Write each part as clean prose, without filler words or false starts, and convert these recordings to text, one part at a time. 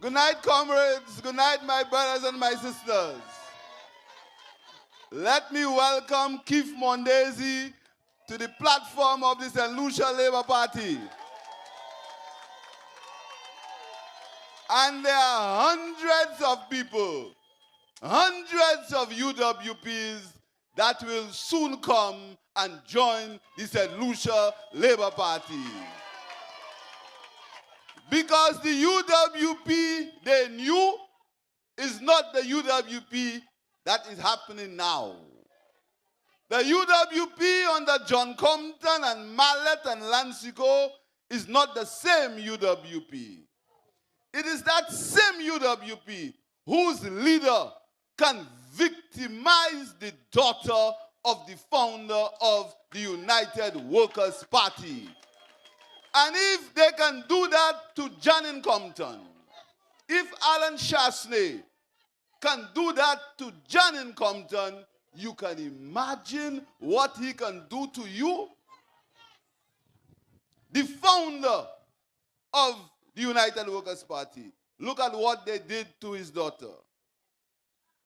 Good night, comrades. Good night, my brothers and my sisters. Let me welcome Keith Mondesi to the platform of the St. Lucia Labour Party. And there are hundreds of people, hundreds of UWPs that will soon come and join the St. Lucia Labour Party. Because the UWP they knew is not the UWP that is happening now. The UWP under John Compton and Mallet and Lancico is not the same UWP. It is that same UWP whose leader can victimize the daughter of the founder of the United Workers' Party. And if they can do that to Janine Compton, if Alan Chasney can do that to Janine Compton, you can imagine what he can do to you. The founder of the United Workers' Party, look at what they did to his daughter.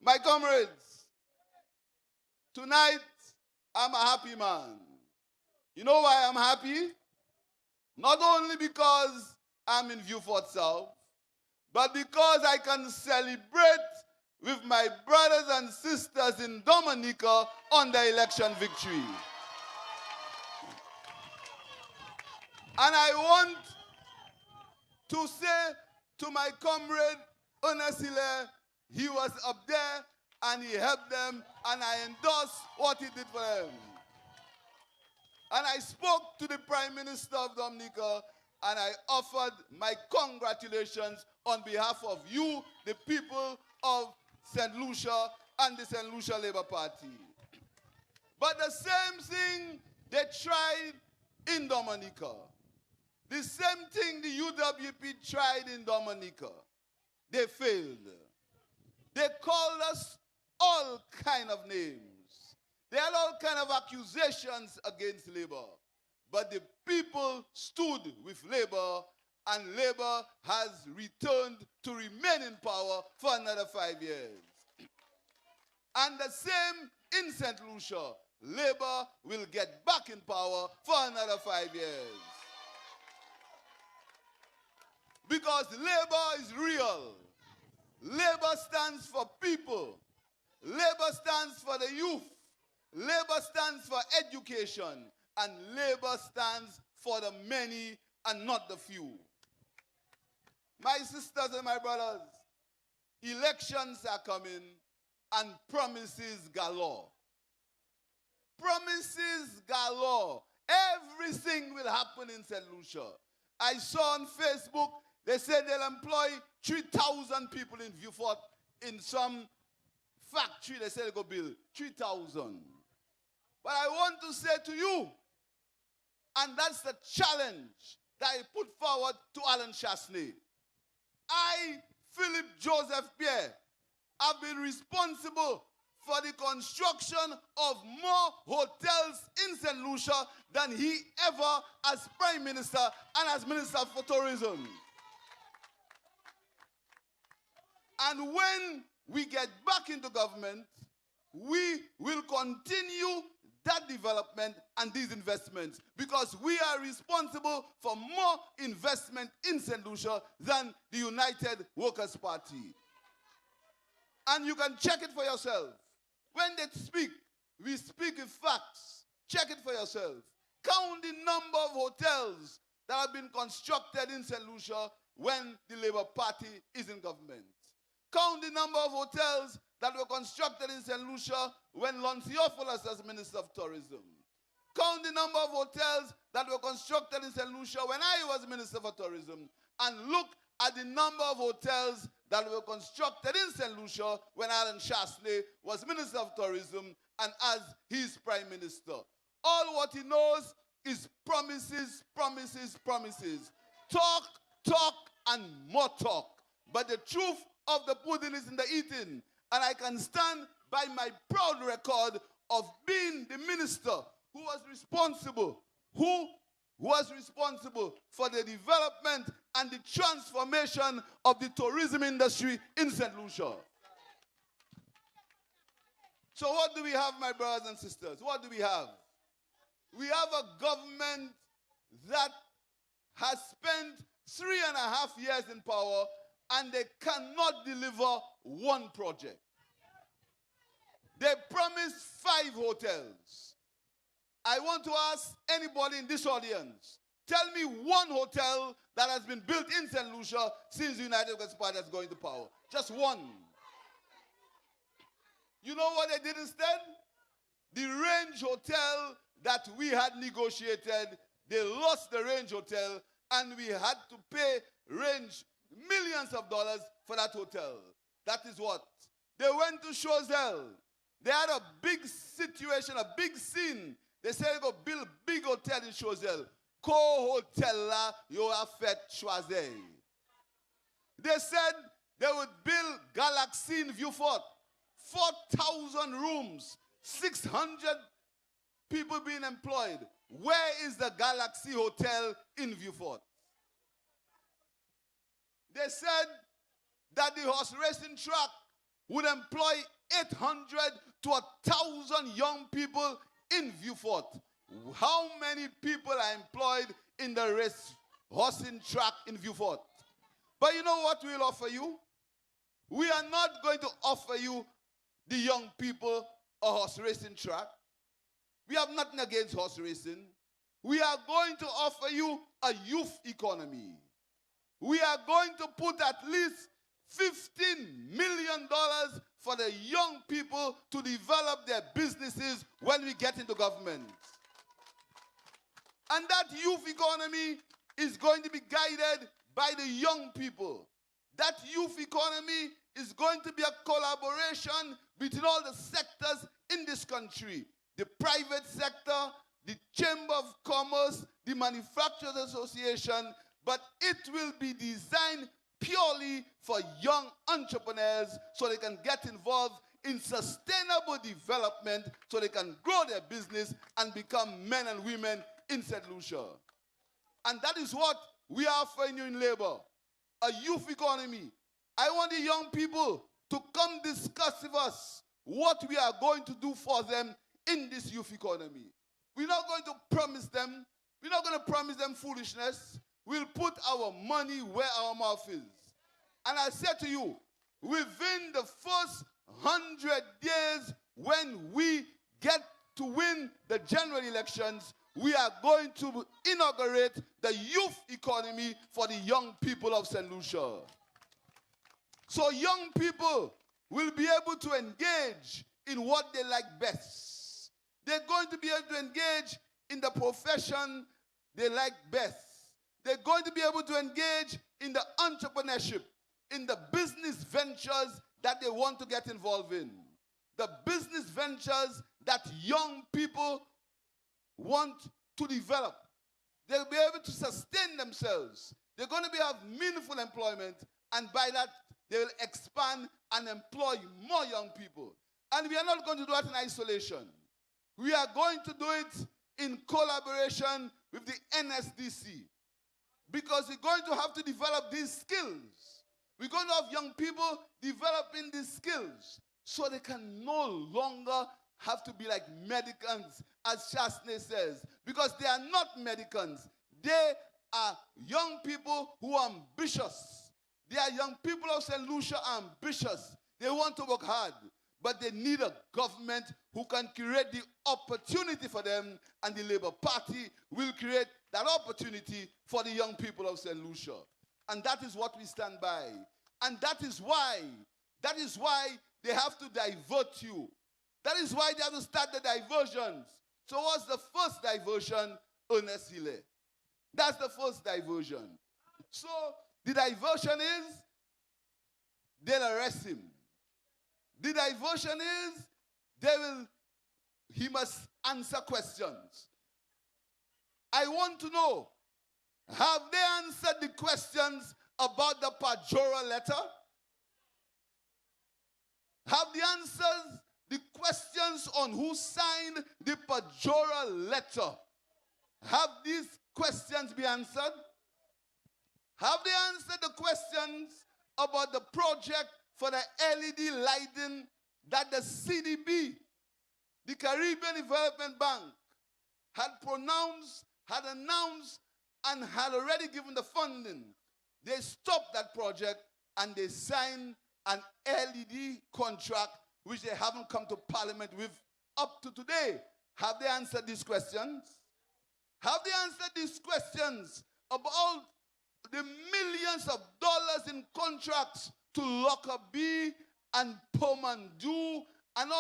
My comrades, tonight I'm a happy man. You know why I'm happy? Not only because I'm in Vieux Fort South, but because I can celebrate with my brothers and sisters in Dominica on their election victory. And I want to say to my comrade, Ernest Hilaire, he was up there and he helped them, and I endorse what he did for them. And I spoke to the Prime Minister of Dominica, and I offered my congratulations on behalf of you, the people of St. Lucia and the St. Lucia Labour Party. But the same thing they tried in Dominica. The same thing the UWP tried in Dominica. They failed. They called us all kind of names. They had all kind of accusations against Labour. But the people stood with Labour, and Labour has returned to remain in power for another 5 years. And the same in St. Lucia. Labour will get back in power for another 5 years. Because Labour is real. Labour stands for people. Labour stands for the youth. Labour stands for education, and Labour stands for the many and not the few. My sisters and my brothers, elections are coming and promises galore. Promises galore. Everything will happen in St. Lucia. I saw on Facebook, they said they'll employ 3,000 people in Vieux Fort in some factory. They said they'll go build 3,000. But I want to say to you, and that's the challenge that I put forward to Alan Chasney. I, Philip Joseph Pierre, have been responsible for the construction of more hotels in St. Lucia than he ever as Prime Minister and as Minister for Tourism. And when we get back into government, we will continue that development and these investments, because we are responsible for more investment in St. Lucia than the United Workers' Party. And you can check it for yourself. When they speak, we speak with facts. Check it for yourself. Count the number of hotels that have been constructed in St. Lucia when the Labour Party is in government. Count the number of hotels that were constructed in St. Lucia when Hon Theophilus was Minister of Tourism. Count the number of hotels that were constructed in St. Lucia when I was Minister for Tourism. And look at the number of hotels that were constructed in St. Lucia when Alan Chasney was Minister of Tourism and as his Prime Minister. All what he knows is promises, promises, promises. Talk, talk, and more talk. But the truth of the pudding is in the eating. And I can stand by my proud record of being the minister who was responsible, who was responsible for the development and the transformation of the tourism industry in St. Lucia. So what do we have, my brothers and sisters? What do we have? We have a government that has spent 3.5 years in power and they cannot deliver one project. They promised 5 hotels. I want to ask anybody in this audience, tell me one hotel that has been built in St. Lucia since the United West Party has gone into power. Just one. You know what they did instead? The Range Hotel that we had negotiated, they lost the Range Hotel and we had to pay Range millions of dollars for that hotel. That is what? They went to Choiseul. They had a big situation, a big scene. They said they go build a big hotel in Choiseul. Co-hotel la yo a fait choisir. They said they would build Galaxy in Vieux Fort. 4,000 rooms, 600 people being employed. Where is the Galaxy Hotel in Vieux Fort? They said that the horse racing track would employ 800 to 1,000 young people in Vieux Fort. How many people are employed in the horsing track in Vieux Fort? But you know what we'll offer you? We are not going to offer you the young people a horse racing track. We have nothing against horse racing. We are going to offer you a youth economy. We are going to put at least $15 million for the young people to develop their businesses when we get into government. And that youth economy is going to be guided by the young people. That youth economy is going to be a collaboration between all the sectors in this country. The private sector, the Chamber of Commerce, the Manufacturers Association, but it will be designed purely for young entrepreneurs so they can get involved in sustainable development so they can grow their business and become men and women in St. Lucia. And that is what we are offering you in labor, a youth economy. I want the young people to come discuss with us what we are going to do for them in this youth economy. We're not going to promise them. We're not going to promise them foolishness. We'll put our money where our mouth is. And I said to you, within the first 100 days when we get to win the general elections, we are going to inaugurate the youth economy for the young people of St. Lucia. So young people will be able to engage in what they like best. They're going to be able to engage in the profession they like best. They're going to be able to engage in the entrepreneurship, in the business ventures that they want to get involved in. The business ventures that young people want to develop. They'll be able to sustain themselves. They're going to have meaningful employment, and by that, they will expand and employ more young people. And we are not going to do that in isolation. We are going to do it in collaboration with the NSDC, because we're going to have to develop these skills. We're going to have young people developing these skills so they can no longer have to be like Medicans, as Chasney says, because they are not Medicans. They are young people who are ambitious. They are young people of St. Lucia are ambitious. They want to work hard, but they need a government who can create the opportunity for them, and the Labour Party will create that opportunity for the young people of St. Lucia. And that is what we stand by. And that is why they have to divert you. That is why they have to start the diversions. So what's the first diversion? Ernest Hille. That's the first diversion. So the diversion is they'll arrest him. The diversion is he must answer questions. I want to know, have they answered the questions about the Pajora letter? Have the answers the questions on who signed the Pajora letter? Have these questions be answered? Have they answered the questions about the project for the LED lighting that the CDB, the Caribbean Development Bank, had announced, and had already given the funding? They stopped that project and they signed an LED contract which they haven't come to Parliament with up to today. Have they answered these questions? Have they answered these questions about the millions of dollars in contracts to Lockerbie and Pomandu and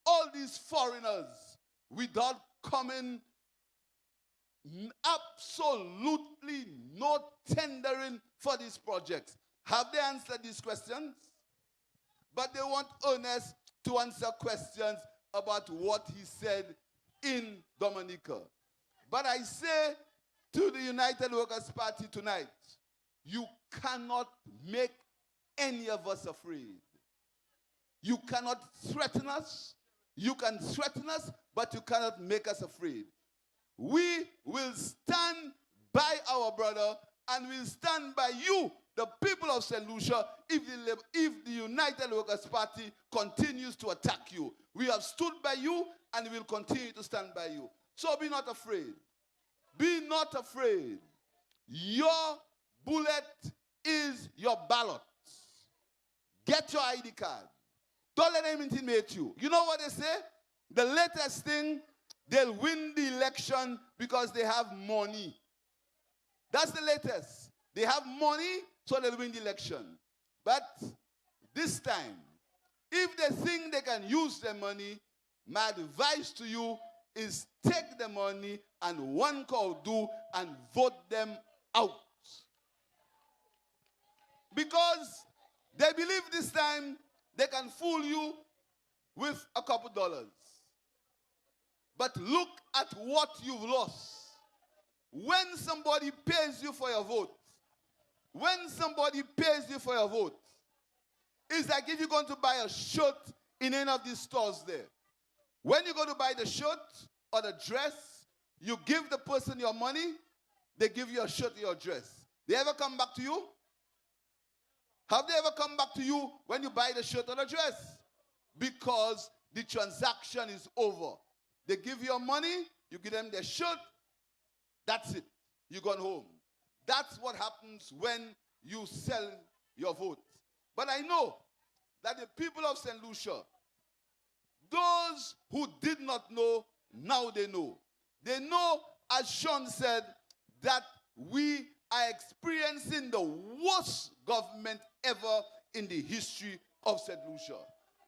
all these foreigners without coming absolutely no tendering for these projects? Have they answered these questions? But they want Ernest to answer questions about what he said in Dominica. But I say to the United Workers' Party tonight, you cannot make any of us afraid. You cannot threaten us. You can threaten us, but you cannot make us afraid. We will stand by our brother, and we'll stand by you, the people of St. Lucia, if the United Workers' Party continues to attack you. We have stood by you, and we will continue to stand by you. So be not afraid. Be not afraid. Your bullet is your ballot. Get your ID card. Don't let them intimidate you. You know what they say? The latest thing, they'll win the election because they have money. That's the latest. They have money, so they'll win the election. But this time, if they think they can use their money, my advice to you is take the money and one call do and vote them out. Because they believe this time they can fool you with a couple dollars. But look at what you've lost. When somebody pays you for your vote, it's like if you're going to buy a shirt in any of these stores there. When you go to buy the shirt or the dress, you give the person your money, they give you a shirt or your dress. They ever come back to you? Have they ever come back to you when you buy the shirt or the dress? Because the transaction is over. They give you your money, you give them their shirt, that's it. You're gone home. That's what happens when you sell your vote. But I know that the people of St. Lucia, those who did not know, now they know. They know, as Sean said, that we are experiencing the worst government ever in the history of St. Lucia.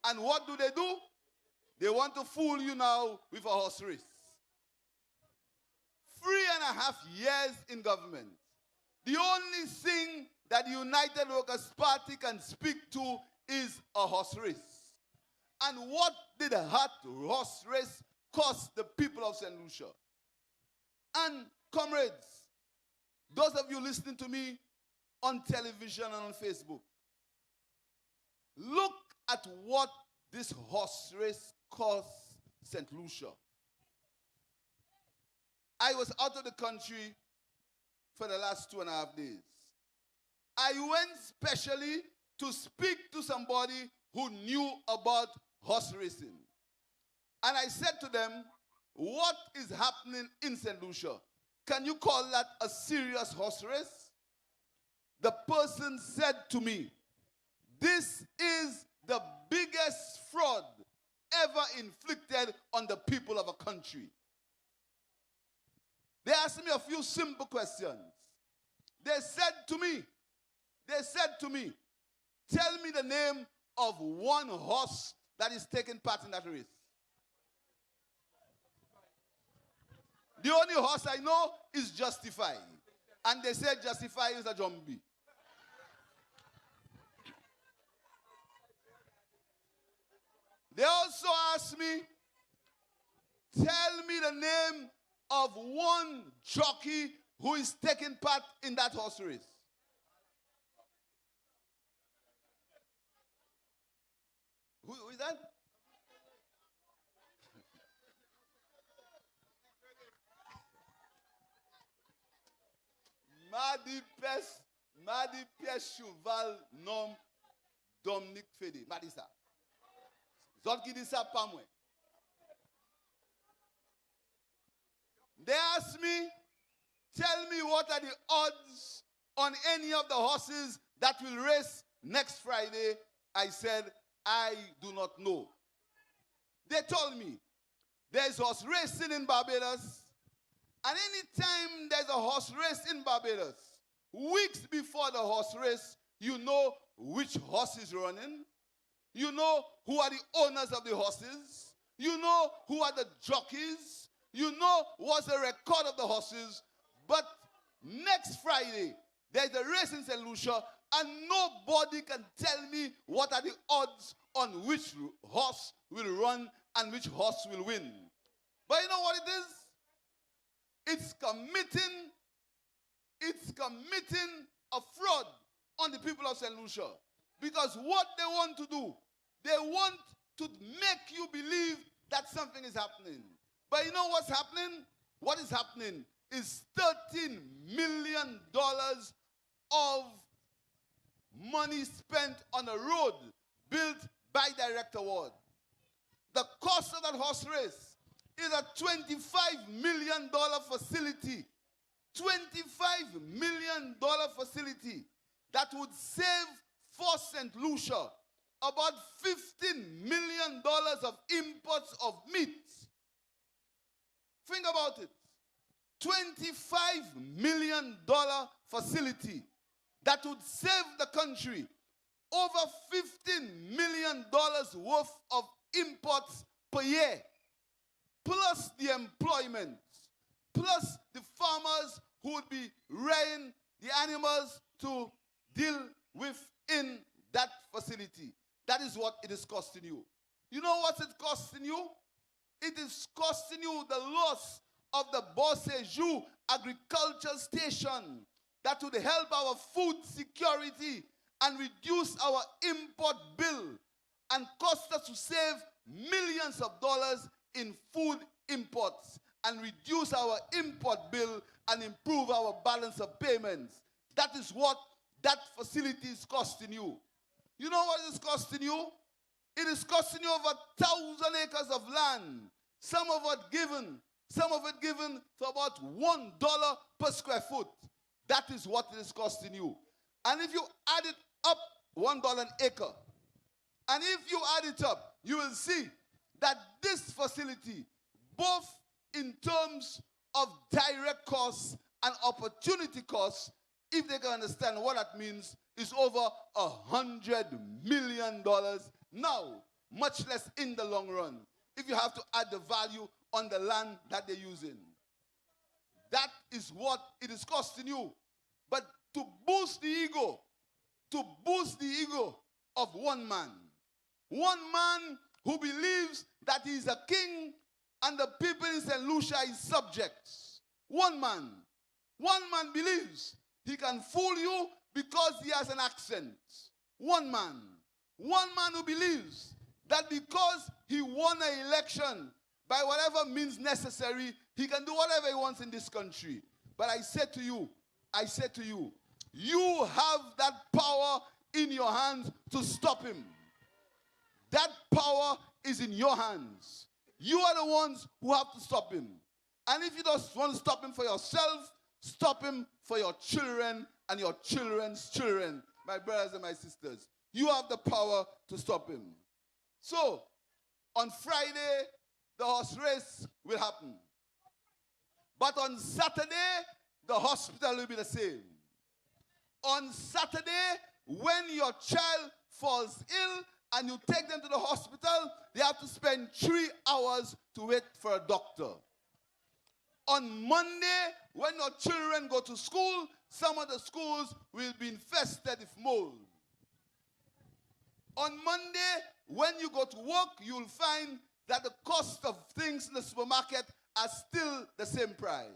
And what do? They want to fool you now with a horse race. 3.5 years in government. The only thing that the United Workers' Party can speak to is a horse race. And what did a horse race cost the people of St. Lucia? And comrades, those of you listening to me on television and on Facebook, look at what this horse race cost St. Lucia. I was out of the country for the last 2.5 days. I went specially to speak to somebody who knew about horse racing. And I said to them, what is happening in St. Lucia? Can you call that a serious horse race? The person said to me, this is the biggest fraud ever inflicted on the people of a country. They asked me a few simple questions. They said to me, tell me the name of one horse that is taking part in that race. The only horse I know is Justify. And they said Justify is a jumbie. They also asked me, tell me the name of one jockey who is taking part in that horse race. Who is that? Madi Pes Cheval nom Dominique Fede. Madisa. Zot ki di sa pa mwen. They asked me, tell me what are the odds on any of the horses that will race next Friday. I said, I do not know. They told me, there's horse racing in Barbados, and anytime there's a horse race in Barbados, weeks before the horse race, you know which horse is running, you know who are the owners of the horses, you know who are the jockeys, you know what's the record of the horses. But next Friday, there's a race in St. Lucia, and nobody can tell me what are the odds on which horse will run and which horse will win. But you know what it is? It's committing a fraud on the people of St. Lucia. Because what they want to do, they want to make you believe that something is happening. But you know what's happening? What is happening is $13 million of money spent on a road built by direct award. The cost of that horse race is a $25 million facility. $25 million facility that would save for St. Lucia about $15 million of imports of meat. Think about it. $25 million facility that would save the country over $15 million worth of imports per year, plus the employment, plus the farmers who would be rearing the animals to deal with in that facility. That is what it is costing you. You know what it's costing you? It is costing you the loss of the Bossejou agriculture station that would help our food security and reduce our import bill and cost us to save millions of dollars in food imports and reduce our import bill and improve our balance of payments. That is what that facility is costing you. You know what it is costing you? It is costing you over 1,000 acres of land. Some of it given for about $1 per square foot. That is what it is costing you. And if you add it up, $1 an acre, and if you add it up, you will see that this facility, both in terms of direct costs and opportunity costs, if they can understand what that means, is over $100 million now, much less in the long run, if you have to add the value on the land that they're using. That is what it is costing you. But to boost the ego of one man who believes that he is a king and the people in St. Lucia is subjects. One man believes he can fool you because he has an accent. One man who believes that because he won an election by whatever means necessary, he can do whatever he wants in this country. But I said to you, you have that power in your hands to stop him. That power is in your hands. You are the ones who have to stop him. And if you just want to stop him for yourself, stop him for your children and your children's children, my brothers and my sisters. You have the power to stop him. So, on Friday, the horse race will happen. But on Saturday, the hospital will be the same. On Saturday, when your child falls ill and you take them to the hospital, they have to spend 3 hours to wait for a doctor. On Monday, when your children go to school, some of the schools will be infested with mold. On Monday, when you go to work, you'll find that the cost of things in the supermarket are still the same price.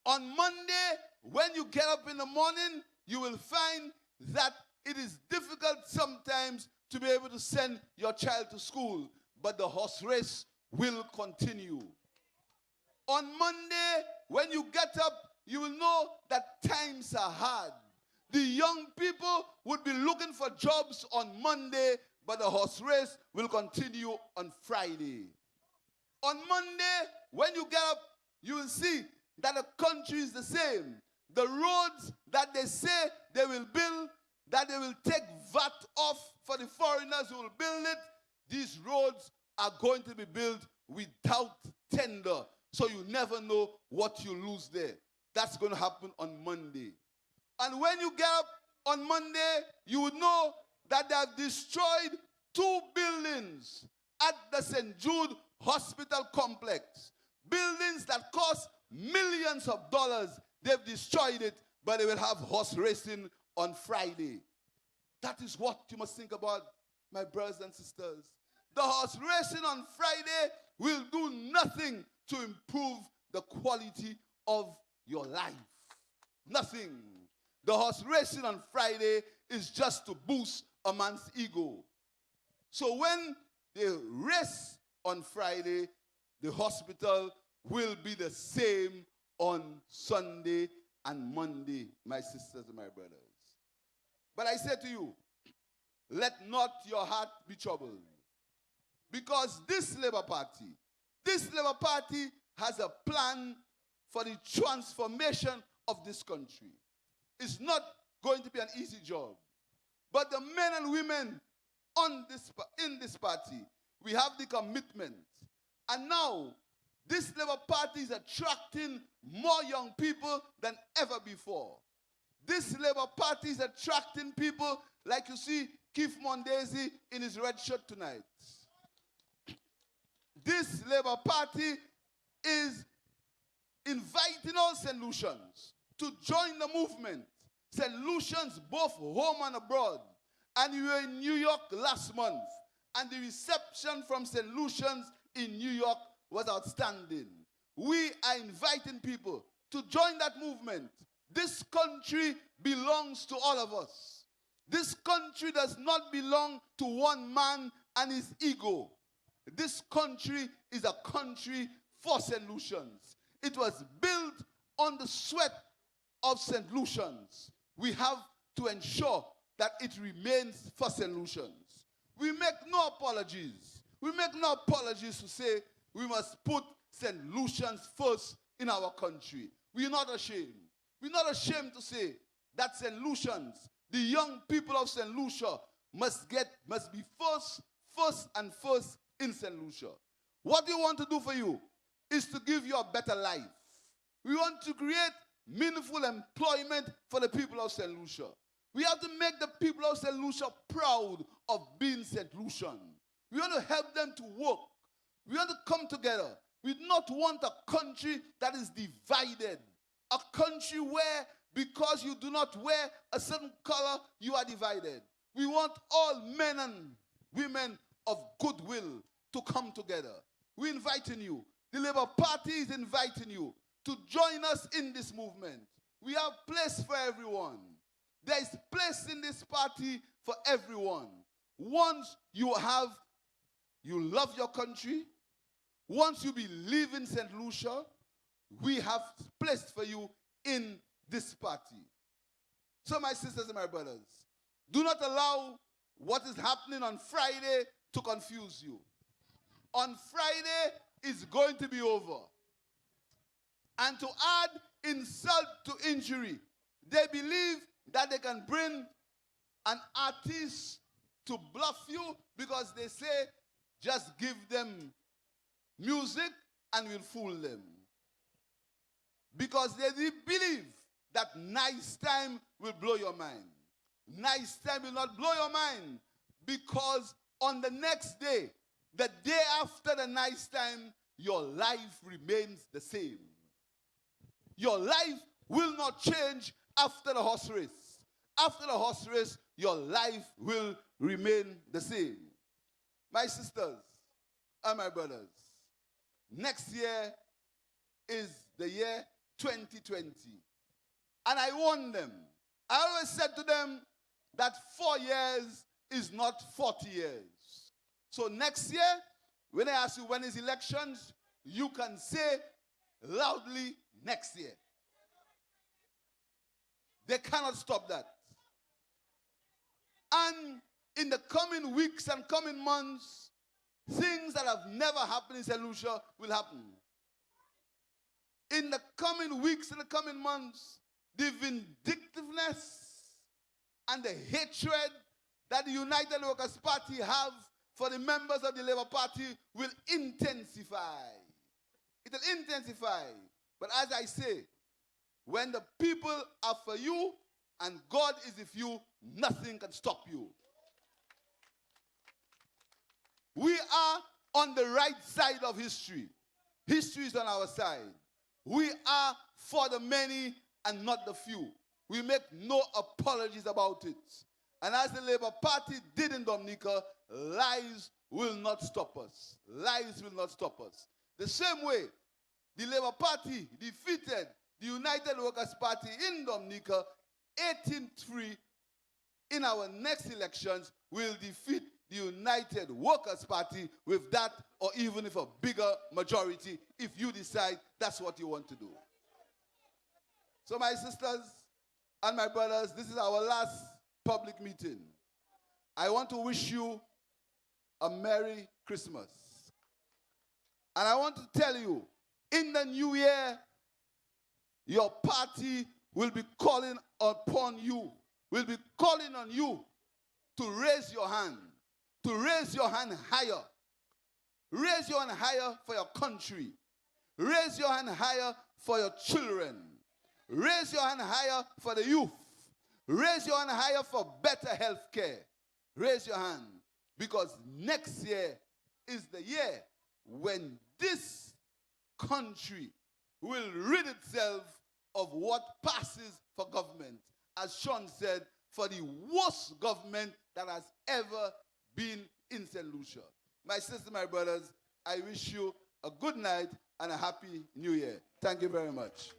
On Monday, when you get up in the morning, you will find that it is difficult sometimes to be able to send your child to school, but the horse race will continue. On Monday, when you get up you will know that times are hard. The young people would be looking for jobs on Monday, but the horse race will continue on Friday. On Monday, when you get up, you will see that the country is the same. The roads that they say they will build, that they will take VAT off for the foreigners who will build it, these roads are going to be built without tender. So you never know what you lose there. That's going to happen on Monday. And when you get up on Monday, you would know that they have destroyed 2 buildings at the St. Jude Hospital Complex. Buildings that cost millions of dollars. They've destroyed it, but they will have horse racing on Friday. That is what you must think about, my brothers and sisters. The horse racing on Friday will do nothing to improve the quality of your life. Nothing. The horse racing on Friday is just to boost a man's ego. So when they race on Friday, the hospital will be the same on Sunday and Monday, my sisters and my brothers. But I say to you, let not your heart be troubled. Because this Labour Party has a plan for the transformation of this country. It's not going to be an easy job. But the men and women in this party, we have the commitment. And now, this Labour Party is attracting more young people than ever before. This Labour Party is attracting people like you see Keith Mondesi in his red shirt tonight. This Labour Party is inviting all St. Lucians to join the movement. St. Lucians both home and abroad. And we were in New York last month. And the reception from St. Lucians in New York was outstanding. We are inviting people to join that movement. This country belongs to all of us. This country does not belong to one man and his ego. This country is a country for St. Lucians. It was built on the sweat of St. Lucians. We have to ensure that it remains for St. Lucians. We make no apologies. We make no apologies to say we must put St. Lucians first in our country. We're not ashamed. We're not ashamed to say that St. Lucians, the young people of St. Lucia, must be first in St. Lucia. What we want to do for you is to give you a better life. We want to create meaningful employment for the people of St. Lucia. We have to make the people of St. Lucia proud of being St. Lucian. We want to help them to work. We want to come together. We do not want a country that is divided. A country where, because you do not wear a certain color, you are divided. We want all men and women of goodwill to come together. We're inviting you. The Labour Party is inviting you to join us in this movement. We have place for everyone. There is place in this party for everyone. Once you love your country, once you believe in St. Lucia, we have place for you in this party. So my sisters and my brothers, do not allow what is happening on Friday to confuse you. On Friday, it's going to be over. And to add insult to injury, they believe that they can bring an artist to bluff you because they say, just give them music and we'll fool them. Because they believe that nice time will blow your mind. Nice time will not blow your mind because on the next day, the day after the nice time, your life remains the same. Your life will not change after the horse race. After the horse race, your life will remain the same. My sisters and my brothers, next year is the year 2020. And I warned them. I always said to them that 4 years is not 40 years. So next year, when I ask you when is elections, you can say loudly next year. They cannot stop that. And in the coming weeks and coming months, things that have never happened in St. Lucia will happen. In the coming weeks and the coming months, the vindictiveness and the hatred that the United Workers' Party have for the members of the Labour Party will intensify. It will intensify. But as I say, when the people are for you and God is with you, nothing can stop you. We are on the right side of history. History is on our side. We are for the many and not the few. We make no apologies about it. And as the Labour Party did in Dominica, lies will not stop us. Lies will not stop us. The same way the Labour Party defeated the United Workers' Party in Dominica 18-3, in our next elections, we'll defeat the United Workers' Party with that or even if a bigger majority if you decide that's what you want to do. So my sisters and my brothers, this is our last public meeting. I want to wish you a Merry Christmas. And I want to tell you, in the new year, your party will be calling upon you, will be calling on you to raise your hand higher. Raise your hand higher for your country. Raise your hand higher for your children. Raise your hand higher for the youth. Raise your hand higher for better health care. Raise your hand, because next year is the year when this country will rid itself of what passes for government. As Sean said, for the worst government that has ever been in St. Lucia. My sisters, my brothers, I wish you a good night and a happy new year. Thank you very much.